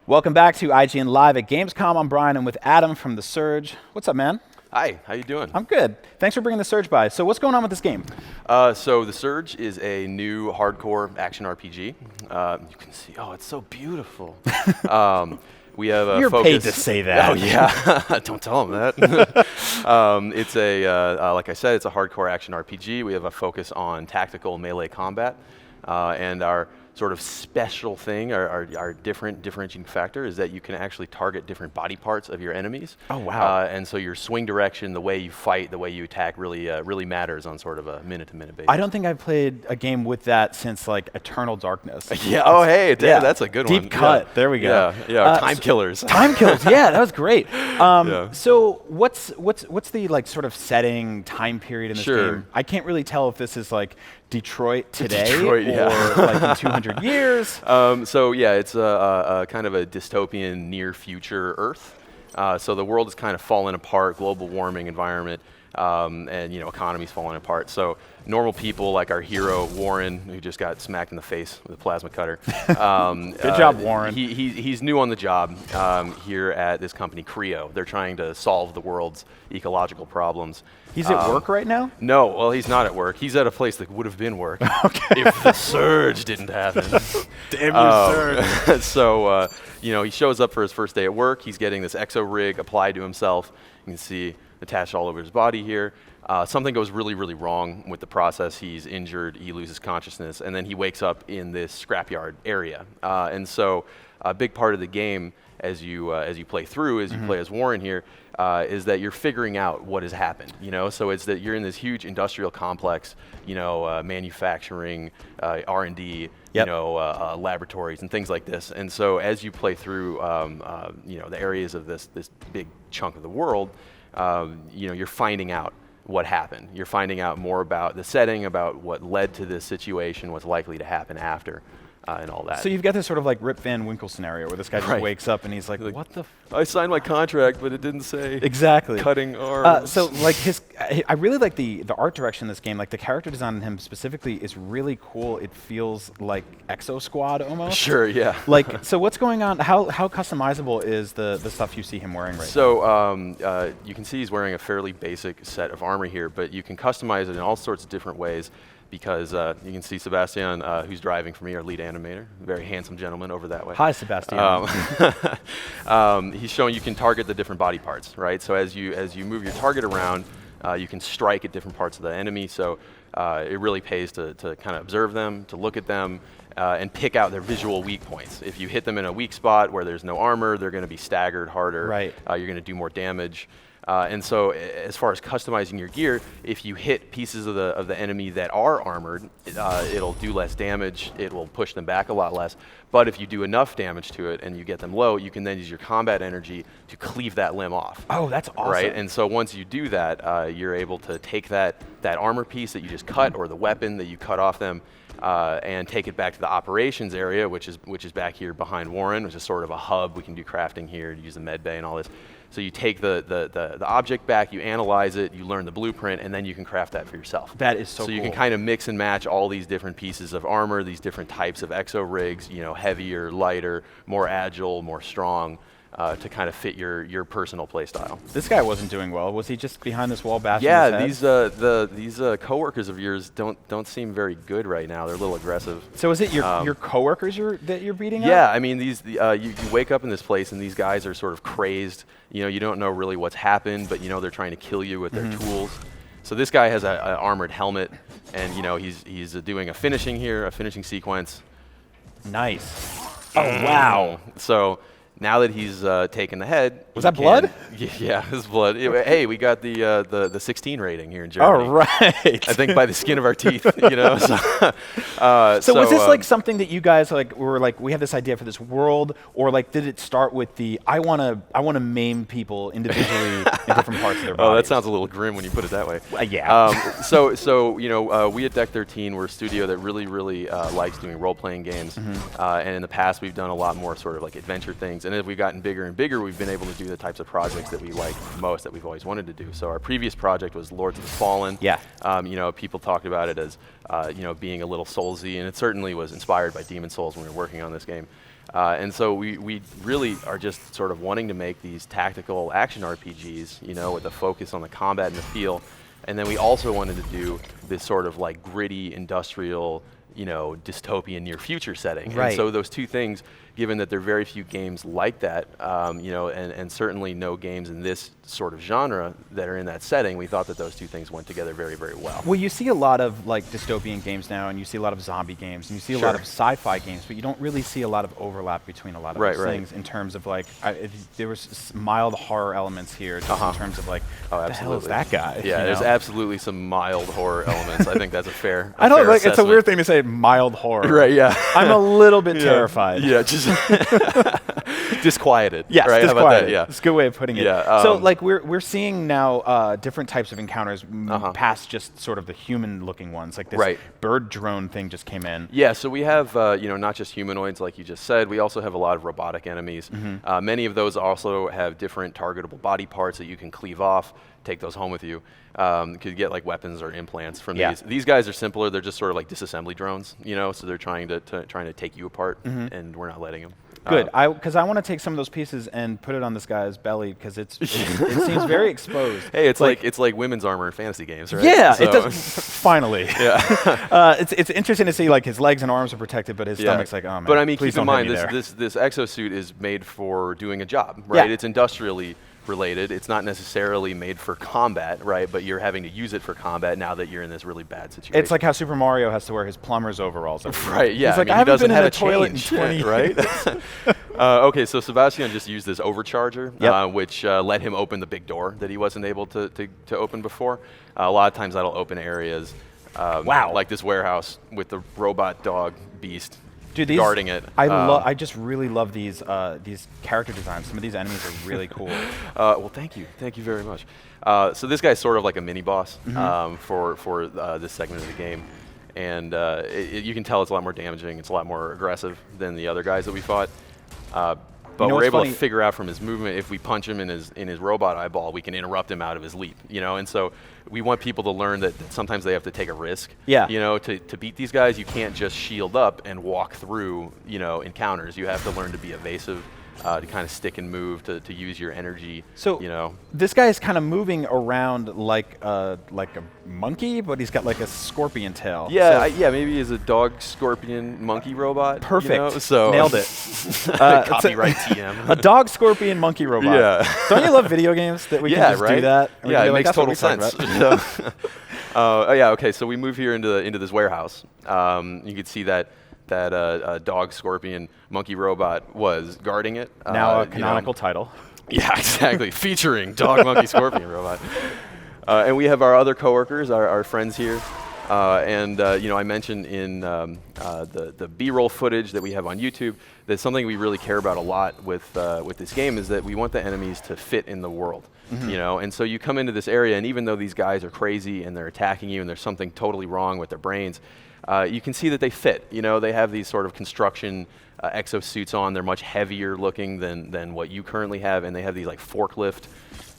Welcome back to IGN Live at Gamescom. I'm Brian. I'm with Adam from The Surge. What's up, man? Hi, how you doing? I'm good. Thanks for bringing The Surge by. So what's going on with this game? So The Surge is a new hardcore action RPG. You can see, oh, it's so beautiful. We have a You're focus. paid to say that. Oh yeah, don't tell them that. It's like I said, it's a hardcore action RPG. We have a focus on tactical melee combat, and our sort of special thing, our differentiating factor is that you can actually target different body parts of your enemies. Oh wow! And so your swing direction, the way you fight, the way you attack, really matters on sort of a minute-to-minute basis. I don't think I've played a game with that since like Eternal Darkness. Yeah. Oh hey, yeah, that's a good one. Deep cut. Yeah. There we go. Yeah. Time killers. Time killers. Yeah, that was great. Yeah. So what's the like sort of setting time period in this Sure. game? I can't really tell if this is like Detroit today Detroit, or yeah. like in 200 years. So yeah, it's a kind of a dystopian near future Earth. So the world is kind of falling apart, global warming environment, and economy's falling apart. So normal people like our hero Warren, who just got smacked in the face with a plasma cutter. Good job, Warren. He's new on the job here at this company, Creo. They're trying to solve the world's ecological problems. He's at work right now? No, well, he's not at work. He's at a place that would have been work if the surge didn't happen. Damn you, Surge. So, he shows up for his first day at work. He's getting this exo rig applied to himself. You can see attached all over his body here. Something goes really, really wrong with the process. He's injured. He loses consciousness, and then he wakes up in this scrapyard area. And so, a big part of the game, as you play through, as you play as Warren here, is that you're figuring out what has happened. So it's that you're in this huge industrial complex, manufacturing, R&D, Yep. laboratories and things like this. And so as you play through, the areas of this big chunk of the world, you're finding out what happened. You're finding out more about the setting, about what led to this situation, what's likely to happen after. And all that. So you've got this sort of like Rip Van Winkle scenario where this guy just wakes up and he's like, what the I signed my contract, but it didn't say exactly cutting arms. So like I really like the art direction in this game. Like the character design in him specifically is really cool. It feels like Exo Squad almost. Sure, yeah. Like, so what's going on? How customizable is the stuff you see him wearing right now? So you can see he's wearing a fairly basic set of armor here, but you can customize it in all sorts of different ways. Because you can see Sebastian, who's driving for me, our lead animator, very handsome gentleman over that way. Hi, Sebastian. He's showing you can target the different body parts, right? So as you move your target around, you can strike at different parts of the enemy. So it really pays to kind of observe them, to look at them, and pick out their visual weak points. If you hit them in a weak spot where there's no armor, they're going to be staggered harder. Right. You're going to do more damage. And so as far as customizing your gear, if you hit pieces of the enemy that are armored, it'll do less damage, it will push them back a lot less. But if you do enough damage to it and you get them low, you can then use your combat energy to cleave that limb off. Oh, that's awesome. Right, and so once you do that, you're able to take that armor piece that you just cut or the weapon that you cut off them and take it back to the operations area, which is back here behind Warren, which is sort of a hub. We can do crafting here, use the med bay and all this. So you take the object back, you analyze it, you learn the blueprint, and then you can craft that for yourself. That is so cool. So you can kind of mix and match all these different pieces of armor, these different types of exo rigs, heavier, lighter, more agile, more strong, to kind of fit your personal play style. This guy wasn't doing well. Was he just behind this wall bashing his head? These coworkers of yours don't seem very good right now. They're a little aggressive. So is it your coworkers that you're beating up? Yeah, I mean you wake up in this place and these guys are sort of crazy. You don't know really what's happened, but they're trying to kill you with their tools. So this guy has an armored helmet, and he's doing a finishing sequence. Nice. Oh wow. So now that he's taken the head, was that blood? Yeah, it's blood. Hey, we got the 16 rating here in Germany. All right. I think by the skin of our teeth, So was this like something that you guys were like, we have this idea for this world, or like did it start with the I wanna maim people individually in different parts of their bodies? Oh, that sounds a little grim when you put it that way. Yeah. So we at Deck 13, we're a studio that really likes doing role-playing games, and in the past we've done a lot more sort of like adventure things. And as we've gotten bigger and bigger, we've been able to do the types of projects that we like most, that we've always wanted to do. So our previous project was Lords of the Fallen. Yeah. People talked about it as being a little Soulsy, and it certainly was inspired by Demon Souls when we were working on this game. And so we really are just sort of wanting to make these tactical action RPGs, you know, with a focus on the combat and the feel. And then we also wanted to do this sort of like gritty industrial, you know, dystopian near future setting. Right. And so those two things, given that there are very few games like that, you know, and certainly no games in this sort of genre that are in that setting, we thought that those two things went together very, very well. Well, you see a lot of like dystopian games now, and you see a lot of zombie games, and you see a lot of sci-fi games, but you don't really see a lot of overlap between a lot of those things in terms of like, there was mild horror elements here, just in terms of like, what the hell is that guy? Yeah, there's absolutely some mild horror elements. I think that's a fair I know, like, assessment. it's a weird thing to say, mild horror. Right, yeah. I'm a little bit terrified. Yeah, just disquieted. Yes, right? disquieted. How about that? Yeah. It's a good way of putting it. Yeah, so like we're seeing now different types of encounters past just sort of the human-looking ones. Like this bird drone thing just came in. Yeah, so we have you know, not just humanoids like you just said. We also have a lot of robotic enemies. Many of those also have different targetable body parts that you can cleave off. Take those home with you. Could get like weapons or implants from these. These guys are simpler. They're just sort of like disassembly drones, you know. So they're trying to take you apart, and we're not letting them. Good, because I want to take some of those pieces and put it on this guy's belly because it seems very exposed. Hey, it's like women's armor in fantasy games, right? Yeah, so. it does. Finally. Yeah. It's interesting to see like his legs and arms are protected, but his stomach's like, oh man. But I mean, please keep in don't mind this exosuit is made for doing a job, right? Yeah. It's industrially related. It's not necessarily made for combat, right? But you're having to use it for combat now that you're in this really bad situation. It's like how Super Mario has to wear his plumber's overalls. Right, yeah. He's like, I mean, I haven't been in a the toilet in 20 right? Okay, so Sebastian just used this overcharger, which let him open the big door that he wasn't able to open before. A lot of times that'll open areas like this warehouse with the robot dog beast. Dude, guarding it. I just really love these character designs. Some of these enemies are really cool. Well, thank you very much. So this guy's sort of like a mini boss for this segment of the game, and you can tell it's a lot more damaging. It's a lot more aggressive than the other guys that we fought. But we're able to figure out from his movement, if we punch him in his robot eyeball, we can interrupt him out of his leap, you know. And so we want people to learn that sometimes they have to take a risk. Yeah. You know, to beat these guys, you can't just shield up and walk through, you know, encounters. You have to learn to be evasive, to kind of stick and move, to use your energy. So you know, this guy is kind of moving around like a monkey, but he's got like a scorpion tail. Yeah, maybe he's a dog, scorpion, monkey robot. Perfect. You know? So nailed it. Copyright TM. A dog, scorpion, monkey robot. Yeah. Don't you love video games that we can just do that? Yeah, it makes total sense. Okay, so we move here into this warehouse. You can see that dog, scorpion, monkey robot was guarding it. Now a canonical title. Yeah, exactly. Featuring dog, monkey, scorpion robot. And we have our other coworkers, our friends here. You know, I mentioned in the B-roll footage that we have on YouTube that something we really care about a lot with this game is that we want the enemies to fit in the world. You know, and so you come into this area, and even though these guys are crazy and they're attacking you, and there's something totally wrong with their brains, you can see that they fit. You know, they have these sort of construction exosuits on. They're much heavier looking than what you currently have, and they have these like forklift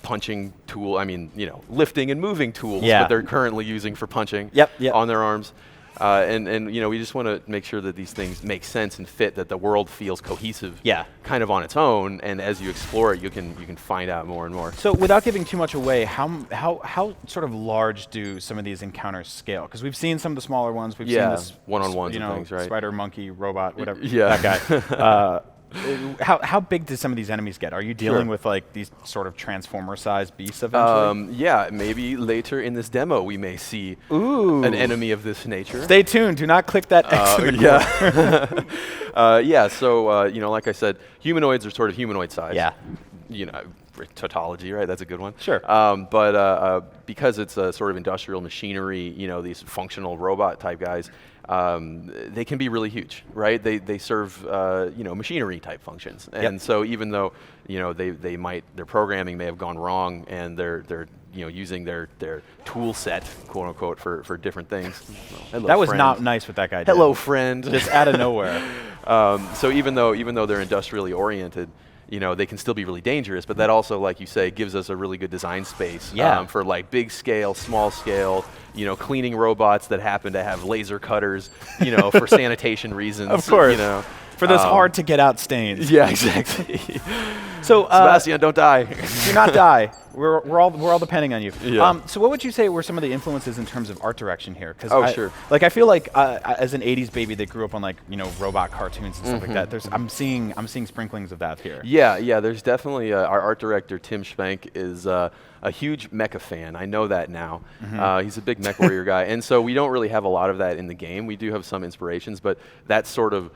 punching tool. I mean, you know, lifting and moving tools that they're currently using for punching on their arms. And you know, we just want to make sure that these things make sense and fit, that the world feels cohesive, kind of on its own. And as you explore it, you can find out more and more. So, without giving too much away, how sort of large do some of these encounters scale? Because we've seen some of the smaller ones. We've seen this one-on-ones and things, right? Spider, monkey, robot, whatever. That guy. How big do some of these enemies get? Are you dealing with like these sort of transformer-sized beasts eventually? Yeah, maybe later in this demo we may see an enemy of this nature. Stay tuned. Do not click that X in the corner. So you know, like I said, humanoids are sort of humanoid size. Yeah. You know, tautology, right? That's a good one. Sure. But because it's a sort of industrial machinery, you know, these functional robot type guys, they can be really huge, right? They serve you know, machinery type functions, and so even though, you know, their programming may have gone wrong, and they're you know, using their tool set, quote unquote, for different things. Hello, that was friend. not nice what that guy did. Hello, friend. Just out of nowhere. So even though they're industrially oriented, you know, they can still be really dangerous, but that also, like you say, gives us a really good design space for like big scale, small scale, you know, cleaning robots that happen to have laser cutters, you know, for sanitation reasons. Of course. You know. For those hard to get out stains. Yeah, exactly. So Sebastian, don't die. Do not die. We're all depending on you. Yeah. So what would you say were some of the influences in terms of art direction here? Sure. Like I feel like as an '80s baby that grew up on like robot cartoons and stuff like that. I'm seeing sprinklings of that here. Yeah. There's definitely our art director Tim Schmenk is a huge mecha fan. I know that now. He's a big Mech Warrior guy, and so we don't really have a lot of that in the game. We do have some inspirations, but that's sort of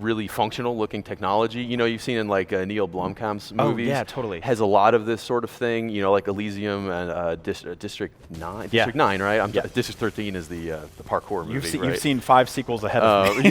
really functional looking technology. You've seen in like Neil Blomkamp's movies. Oh yeah, totally. Has a lot of this sort of thing. Like Elysium and District 9. Yeah. District 9, right? District 13 is the parkour movie. You've seen 5 sequels ahead of me.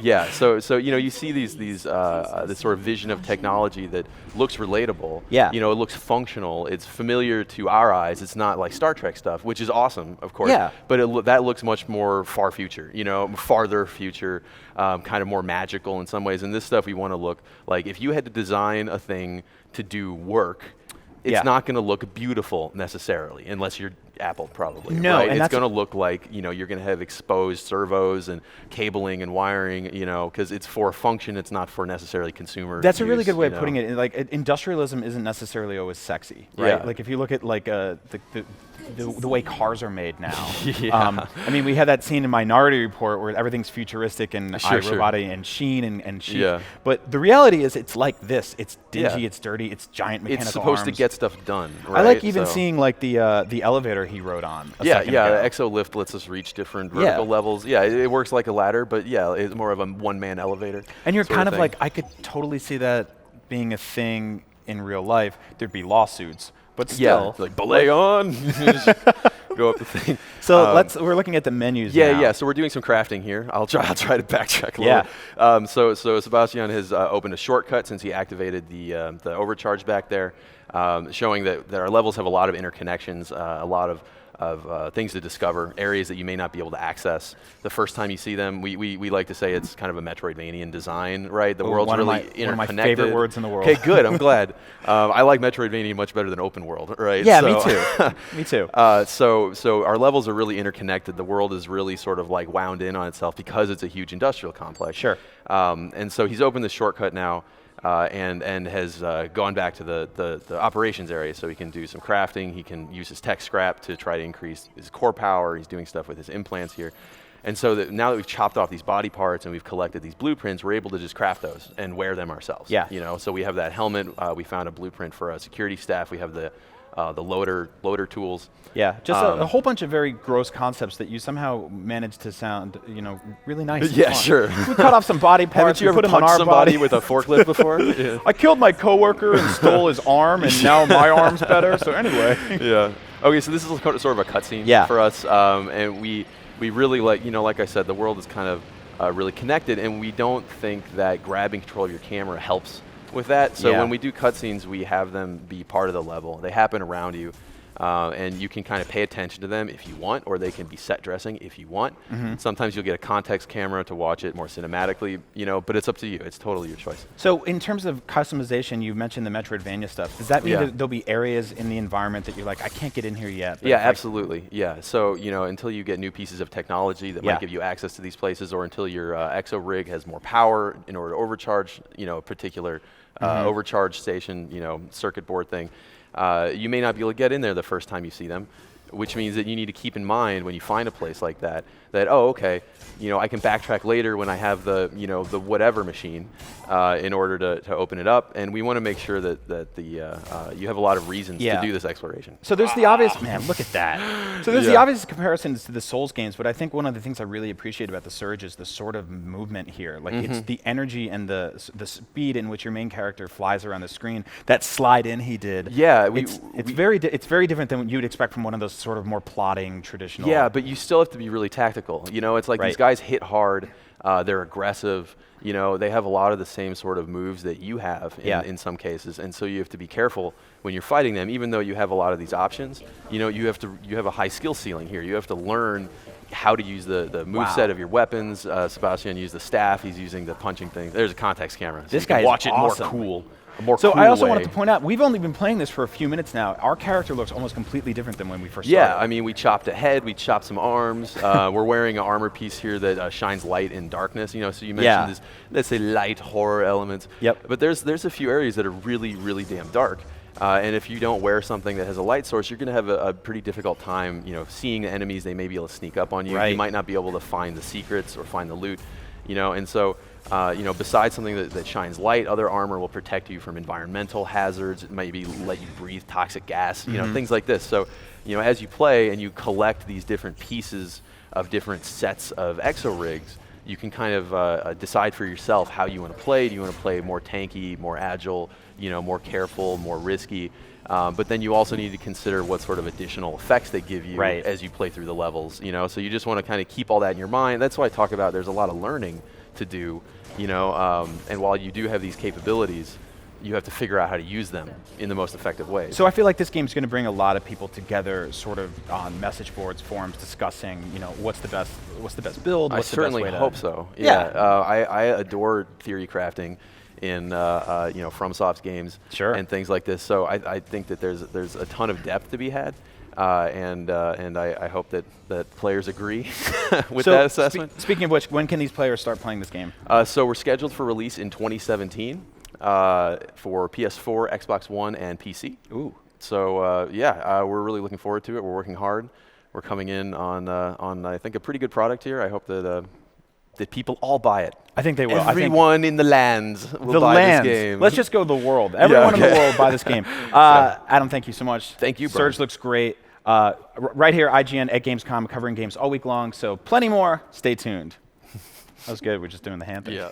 Yeah. So you see this sort of vision of technology that looks relatable. Yeah. It looks functional. It's familiar to our eyes. It's not like Star Trek stuff, which is awesome, of course. Yeah. But that looks much more far future. Farther future, kind of more magical in some ways. And this stuff we want to look like if you had to design a thing to do work, it's not going to look beautiful necessarily, unless you're Apple, probably. No, right? and it's going to look like you're going to have exposed servos and cabling and wiring. Because it's for a function, it's not for necessarily consumer. That's a really use, good way of putting it. Like industrialism isn't necessarily always sexy, right? Yeah. Like if you look at like the way cars are made now. I mean, we had that scene in Minority Report where everything's futuristic and iRobot and sheen and chic. Yeah. But the reality is, it's like this. It's dingy. It's dirty. It's giant mechanical It's supposed arms. to get stuff done. Right? I like even seeing like the elevator he rode on. A second ago. The Exo Lift lets us reach different vertical levels. Yeah, it works like a ladder, but it's more of a one-man elevator. And you're kind of like, I could totally see that being a thing in real life. There'd be lawsuits, but still, like belay on. Go up the thing. So we're looking at the menus. now. Yeah. So we're doing some crafting here. I'll try to backtrack a little. So Sebastian has opened a shortcut since he activated the overcharge back there, showing that our levels have a lot of interconnections, a lot of things to discover, areas that you may not be able to access the first time you see them. We like to say it's kind of a Metroidvanian design, right? The world's really interconnected. One of my favorite words in the world. Okay, good. I'm glad. I like Metroidvania much better than open world, right? Yeah, me too. Me too. So our levels are really interconnected. The world is really sort of like wound in on itself because it's a huge industrial complex. Sure. And so he's opened this shortcut now. And has gone back to the operations area, so he can do some crafting. He can use his tech scrap to try to increase his core power. He's doing stuff with his implants here. And so now that we've chopped off these body parts and we've collected these blueprints, we're able to just craft those and wear them ourselves. Yeah. So we have that helmet. We found a blueprint for a security staff. We have the loader tools. Yeah, just a whole bunch of very gross concepts that you somehow managed to sound, really nice. Yeah, sure. We cut off some body parts. Haven't you ever put them on punched our somebody body. with a forklift before? Yeah. I killed my coworker and stole his arm, and now my arm's better. So anyway. Yeah. Okay, so this is sort of a cutscene for us, and we really like I said, the world is kind of really connected, and we don't think that grabbing control of your camera helps with that. So when we do cutscenes, we have them be part of the level. They happen around you, and you can kind of pay attention to them if you want, or they can be set dressing if you want. Sometimes you'll get a context camera to watch it more cinematically, but it's up to you. It's totally your choice. So in terms of customization, you mentioned the Metroidvania stuff. Does that mean that there'll be areas in the environment that you're like, I can't get in here yet? Yeah, absolutely. Yeah. So, until you get new pieces of technology that might give you access to these places, or until your Exo rig has more power in order to overcharge, a particular overcharge station, circuit board thing, you may not be able to get in there the first time you see them, which means that you need to keep in mind when you find a place like that, oh, okay, I can backtrack later when I have the whatever machine in order to open it up. And we want to make sure that you have a lot of reasons to do this exploration. So there's the obvious, man, look at that. So there's the obvious comparisons to the Souls games, but I think one of the things I really appreciate about the Surge is the sort of movement here. Like it's the energy and the speed in which your main character flies around the screen. That slide in he did. Yeah. It's very different than what you would expect from one of those sort of more plotting traditional. Yeah, but you still have to be really tactical. It's like these guys hit hard. They're aggressive. They have a lot of the same sort of moves that you have in some cases, and so you have to be careful when you're fighting them. Even though you have a lot of these options, you have a high skill ceiling here. You have to learn how to use the moveset of your weapons. Sebastian used the staff. He's using the punching thing. There's a context camera. So this you guy can watch it awesome. more cool. More so cool I also way. wanted to point out, we've only been playing this for a few minutes now. Our character looks almost completely different than when we first started. Yeah, I mean, we chopped a head, we chopped some arms. We're wearing an armor piece here that shines light in darkness. You know, so you mentioned this, let's say, light horror elements. Yep. But there's a few areas that are really, really damn dark. And if you don't wear something that has a light source, you're going to have a pretty difficult time, you know, seeing the enemies. They may be able to sneak up on you. Right. You might not be able to find the secrets or find the loot, you know. And so, you know, besides something that shines light, other armor will protect you from environmental hazards. It maybe let you breathe toxic gas, you know, things like this. So, you know, as you play and you collect these different pieces of different sets of exo rigs, you can kind of decide for yourself how you want to play. Do you want to play more tanky, more agile, you know, more careful, more risky? But then you also need to consider what sort of additional effects they give you as you play through the levels, you know. So you just want to kind of keep all that in your mind. That's why I talk about there's a lot of learning to do, you know, and while you do have these capabilities, you have to figure out how to use them in the most effective way. So I feel like this game's going to bring a lot of people together, sort of on message boards, forums, discussing, you know, what's the best build. I What's certainly the best way hope so. Yeah, I adore theory crafting in you know, FromSoft's games and things like this. So I think that there's a ton of depth to be had. And I hope that players agree with that assessment. Speaking of which, when can these players start playing this game? So we're scheduled for release in 2017 for PS4, Xbox One, and PC. Ooh. So we're really looking forward to it. We're working hard. We're coming in on I think a pretty good product here. I hope that people all buy it. I think they will. Everyone in the lands will buy this game. Let's just go the world. Everyone in the world buy this game. Adam, thank you so much. Thank you, Surge looks great. Right here, IGN at Gamescom, covering games all week long, so plenty more. Stay tuned. That was good. We're just doing the hand thing. Yeah.